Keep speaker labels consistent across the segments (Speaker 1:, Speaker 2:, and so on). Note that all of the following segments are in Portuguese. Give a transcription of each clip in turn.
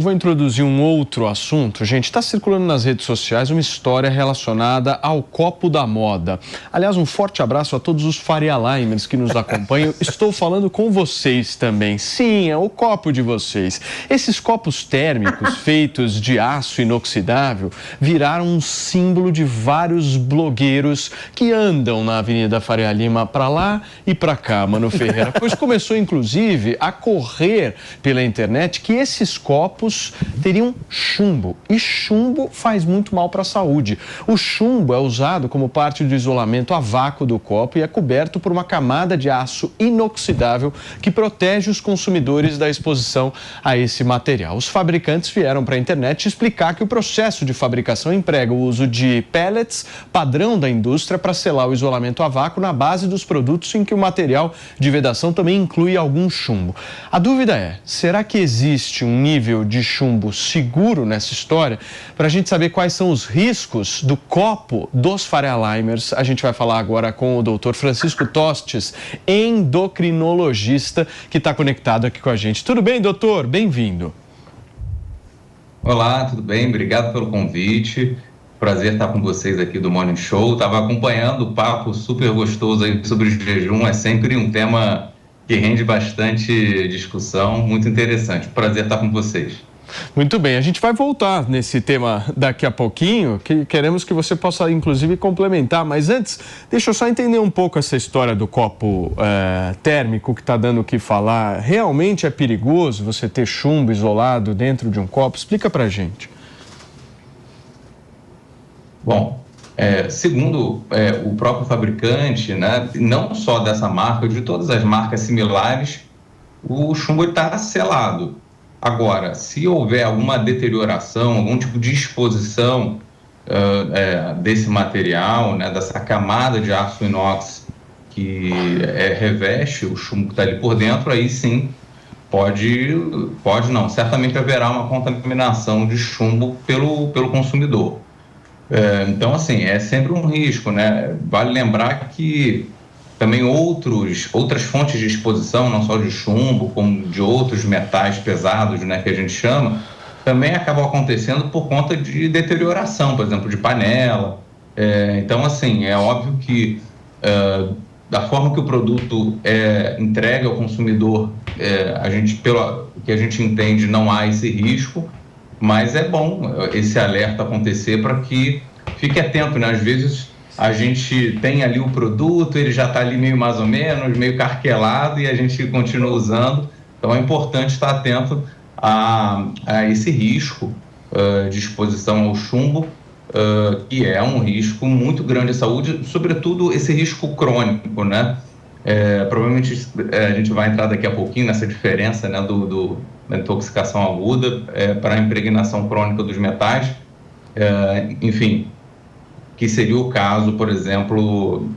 Speaker 1: Vou introduzir um outro assunto. Gente, está circulando nas redes sociais uma história relacionada ao copo da moda. Aliás, um forte abraço a todos os Faria Limers que nos acompanham. Estou falando com vocês também. Sim, é o copo de vocês. Esses copos térmicos feitos de aço inoxidável viraram um símbolo de vários blogueiros que andam na Avenida Faria Lima para lá e para cá, Mano Ferreira. Pois começou, inclusive, a correr pela internet que esses copos teriam chumbo, e chumbo faz muito mal para a saúde. O chumbo é usado como parte do isolamento a vácuo do copo e é coberto por uma camada de aço inoxidável que protege os consumidores da exposição a esse material. Os fabricantes vieram para a internet explicar que o processo de fabricação emprega o uso de pellets, padrão da indústria, para selar o isolamento a vácuo na base dos produtos em que o material de vedação também inclui algum chumbo. A dúvida é, será que existe um nível de chumbo seguro nessa história? Para a gente saber quais são os riscos do copo dos Faria Limers, a gente vai falar agora com o Dr. Francisco Tostes, endocrinologista, que está conectado aqui com a gente. Tudo bem, doutor? Bem-vindo.
Speaker 2: Olá, tudo bem? Obrigado pelo convite. Prazer estar com vocês aqui do Morning Show. Estava acompanhando o papo super gostoso aí sobre o jejum. É sempre um tema que rende bastante discussão, muito interessante. Prazer estar com vocês.
Speaker 1: Muito bem, a gente vai voltar nesse tema daqui a pouquinho, que queremos que você possa, inclusive, complementar. Mas antes, deixa eu só entender um pouco essa história do copo térmico que está dando o que falar. Realmente é perigoso você ter chumbo isolado dentro de um copo? Explica pra gente.
Speaker 2: Bom, segundo o próprio fabricante, né, não só dessa marca, de todas as marcas similares, o chumbo está selado. Agora, se houver alguma deterioração, algum tipo de exposição desse material, né, dessa camada de aço inox que reveste o chumbo que está ali por dentro, aí sim pode não, certamente haverá uma contaminação de chumbo pelo consumidor. Então, assim, é sempre um risco, né? Vale lembrar que também outras fontes de exposição, não só de chumbo, como de outros metais pesados, né, que a gente chama, também acabam acontecendo por conta de deterioração, por exemplo, de panela. Então, assim, é óbvio que da forma que o produto entrega ao consumidor, pelo que a gente entende, não há esse risco, mas é bom esse alerta acontecer para que fique atento, né? Às vezes a gente tem ali o produto, ele já está ali meio mais ou menos, meio carquelado e a gente continua usando. Então é importante estar atento a esse risco de exposição ao chumbo, que é um risco muito grande à saúde, sobretudo esse risco crônico, né? Provavelmente a gente vai entrar daqui a pouquinho nessa diferença, né, da intoxicação aguda para a impregnação crônica dos metais, enfim, que seria o caso, por exemplo,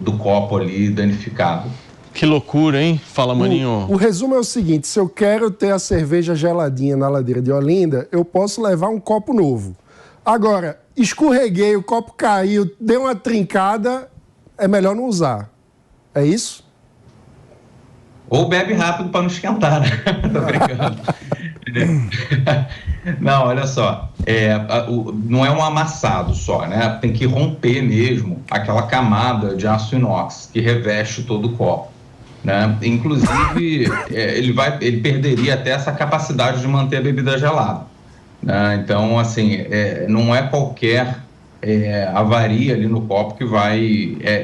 Speaker 2: do copo ali danificado.
Speaker 1: Que loucura, hein? Fala, Maninho.
Speaker 3: O resumo é o seguinte: se eu quero ter a cerveja geladinha na ladeira de Olinda, eu posso levar um copo novo. Agora, escorreguei, o copo caiu, deu uma trincada, é melhor não usar. É isso?
Speaker 2: Ou bebe rápido para não esquentar, né? Tô brincando. Não, olha só, não é um amassado só, né? Tem que romper mesmo aquela camada de aço inox que reveste todo o copo, né? Inclusive, ele perderia até essa capacidade de manter a bebida gelada, né? Então, assim, não é qualquer avaria ali no copo que vai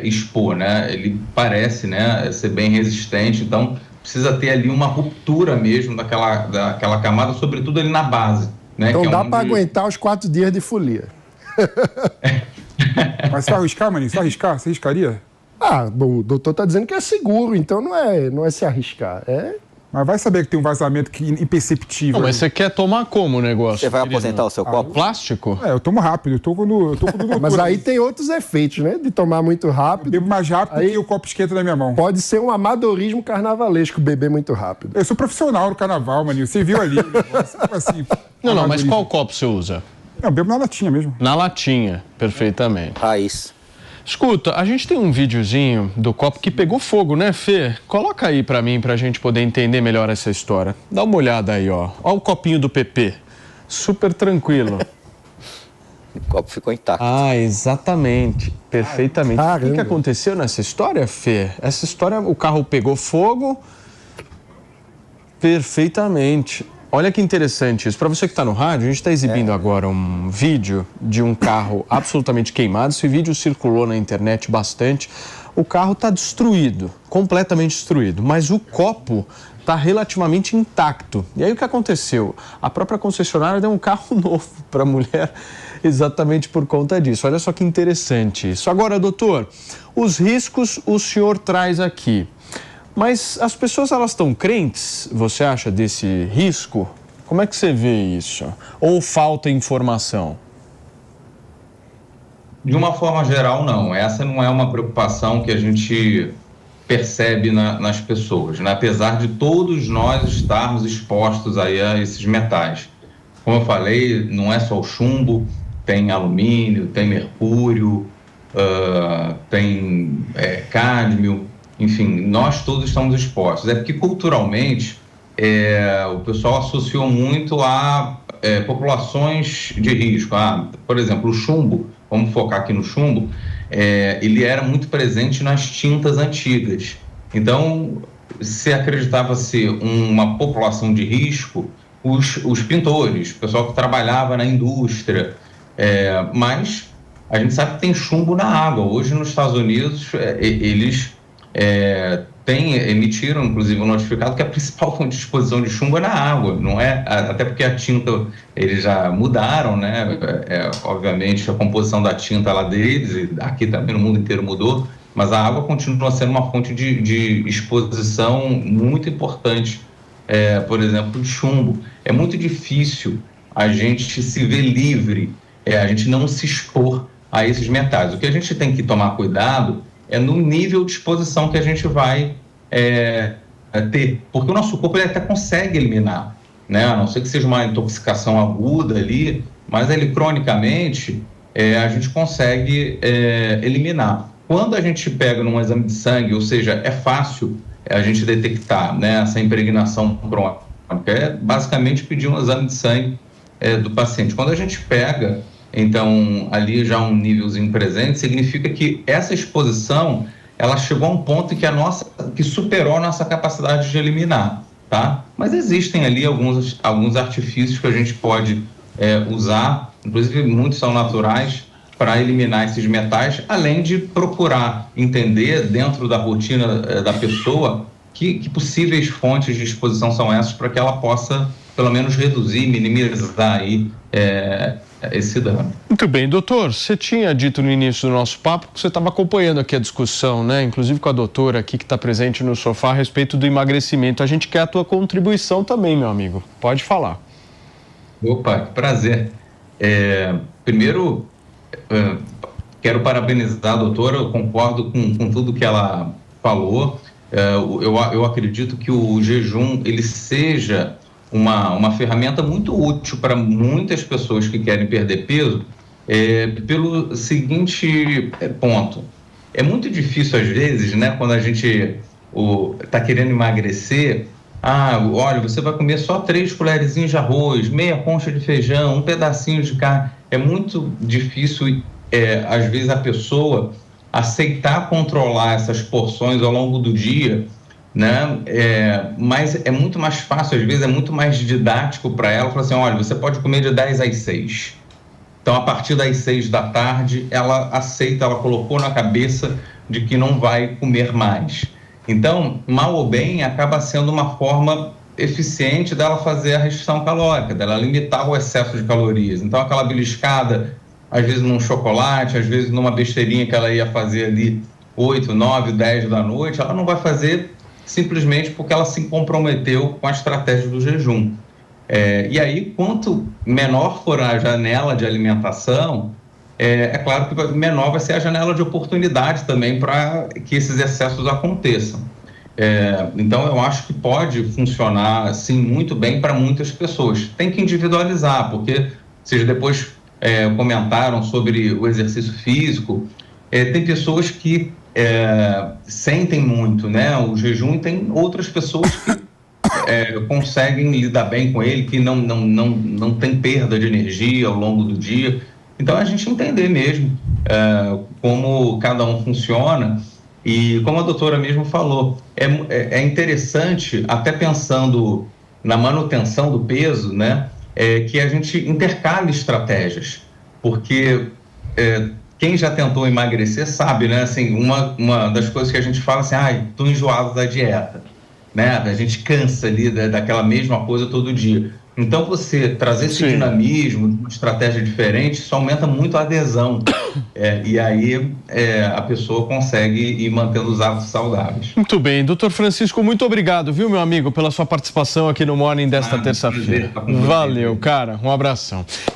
Speaker 2: expor, né? Ele parece, né, ser bem resistente, então precisa ter ali uma ruptura mesmo daquela camada, sobretudo ali na base, né?
Speaker 3: Então dá para aguentar os 4 dias de folia.
Speaker 4: Mas se arriscar, Maninho, você arriscaria?
Speaker 3: O doutor está dizendo que é seguro, então não é se arriscar,
Speaker 4: Mas vai saber que tem um vazamento imperceptível.
Speaker 1: Não, mas você quer tomar como o negócio?
Speaker 5: Você vai aposentar o seu copo?
Speaker 1: Plástico?
Speaker 4: Eu tomo rápido, eu tô com doutor.
Speaker 3: Mas aí tem outros efeitos, né? De tomar muito rápido.
Speaker 4: Eu bebo mais rápido que o copo esquenta na minha mão.
Speaker 3: Pode ser um amadorismo carnavalesco beber muito rápido.
Speaker 4: Eu sou profissional no carnaval, Maninho. Você viu ali. Assim,
Speaker 1: não, mas qual copo você usa?
Speaker 4: Não, eu bebo na latinha mesmo.
Speaker 1: Na latinha, perfeitamente.
Speaker 5: Raiz.
Speaker 1: Escuta, a gente tem um videozinho do copo que pegou fogo, né, Fê? Coloca aí pra mim, pra gente poder entender melhor essa história. Dá uma olhada aí, ó. Ó o copinho do PP. Super tranquilo.
Speaker 5: O copo ficou intacto.
Speaker 1: Ah, exatamente. Perfeitamente.
Speaker 3: Caramba.
Speaker 1: O que aconteceu nessa história, Fê? Essa história, o carro pegou fogo. Perfeitamente. Olha que interessante isso. Para você que está no rádio, a gente está exibindo agora um vídeo de um carro absolutamente queimado. Esse vídeo circulou na internet bastante. O carro está destruído, completamente destruído, mas o copo está relativamente intacto. E aí o que aconteceu? A própria concessionária deu um carro novo para a mulher exatamente por conta disso. Olha só que interessante isso. Agora, doutor, os riscos o senhor traz aqui. Mas as pessoas, elas estão crentes, você acha, desse risco? Como é que você vê isso? Ou falta informação?
Speaker 2: De uma forma geral, não. Essa não é uma preocupação que a gente percebe nas pessoas, né? Apesar de todos nós estarmos expostos aí a esses metais. Como eu falei, não é só o chumbo, tem alumínio, tem mercúrio, tem cádmio. Enfim, nós todos estamos expostos. É porque culturalmente o pessoal associou muito a populações de risco. Por exemplo, o chumbo, vamos focar aqui no chumbo, ele era muito presente nas tintas antigas. Então, se acreditava ser uma população de risco, os pintores, o pessoal que trabalhava na indústria, mas a gente sabe que tem chumbo na água. Hoje, nos Estados Unidos, eles emitiram, inclusive, um notificado que a principal fonte de exposição de chumbo é na água, não é? Até porque a tinta, eles já mudaram, né? Obviamente, a composição da tinta lá deles, e aqui também no mundo inteiro mudou, mas a água continua sendo uma fonte de exposição muito importante, por exemplo, de chumbo. É muito difícil a gente se ver livre, a gente não se expor a esses metais. O que a gente tem que tomar cuidado é no nível de exposição que a gente vai ter, porque o nosso corpo ele até consegue eliminar, né? A não ser que seja uma intoxicação aguda ali, mas ele cronicamente a gente consegue eliminar. Quando a gente pega num exame de sangue, ou seja, é fácil a gente detectar, né, essa impregnação crônica, basicamente pedir um exame de sangue do paciente. Quando a gente pega, então, ali já um nívelzinho presente, significa que essa exposição, ela chegou a um ponto que superou a nossa capacidade de eliminar, tá? Mas existem ali alguns artifícios que a gente pode usar, inclusive muitos são naturais, para eliminar esses metais, além de procurar entender dentro da rotina da pessoa que possíveis fontes de exposição são essas, para que ela possa, pelo menos, reduzir, minimizar aí esse dano.
Speaker 1: Muito bem, doutor, você tinha dito no início do nosso papo que você estava acompanhando aqui a discussão, né? Inclusive com a doutora aqui que está presente no sofá a respeito do emagrecimento. A gente quer a tua contribuição também, meu amigo. Pode falar. Opa,
Speaker 2: que prazer. Primeiro, quero parabenizar a doutora, eu concordo com tudo que ela falou. Eu acredito que o jejum, ele seja uma ferramenta muito útil para muitas pessoas que querem perder peso, pelo seguinte ponto. É muito difícil, às vezes, né, quando a gente está querendo emagrecer, olha, você vai comer só 3 colherzinhas de arroz, meia concha de feijão, um pedacinho de carne. É muito difícil, às vezes, a pessoa aceitar controlar essas porções ao longo do dia, né? Mas é muito mais fácil, às vezes é muito mais didático para ela, falar assim, olha, você pode comer de 10 às 6. Então, a partir das 6 da tarde, ela aceita, ela colocou na cabeça de que não vai comer mais. Então, mal ou bem, acaba sendo uma forma eficiente dela fazer a restrição calórica, dela limitar o excesso de calorias. Então, aquela beliscada, às vezes num chocolate, às vezes numa besteirinha que ela ia fazer ali 8, 9, 10 da noite, ela não vai fazer simplesmente porque ela se comprometeu com a estratégia do jejum. E aí, quanto menor for a janela de alimentação, é claro que menor vai ser a janela de oportunidade também para que esses excessos aconteçam. Então, eu acho que pode funcionar, sim, muito bem para muitas pessoas. Tem que individualizar, porque vocês depois comentaram sobre o exercício físico. Tem pessoas que sentem muito, né, o jejum, e tem outras pessoas que conseguem lidar bem com ele, que não tem perda de energia ao longo do dia. Então, a gente entender mesmo como cada um funciona. E como a doutora mesmo falou, é interessante, até pensando na manutenção do peso, né, que a gente intercale estratégias, porque quem já tentou emagrecer sabe, né, assim, uma das coisas que a gente fala assim, tô enjoado da dieta, né, a gente cansa ali daquela mesma coisa todo dia. Então, você trazer esse dinamismo, uma estratégia diferente, isso aumenta muito a adesão. E aí a pessoa consegue ir mantendo os hábitos saudáveis.
Speaker 1: Muito bem. Doutor Francisco, muito obrigado, viu, meu amigo, pela sua participação aqui no Morning desta terça-feira. Valeu, cara. Um abração.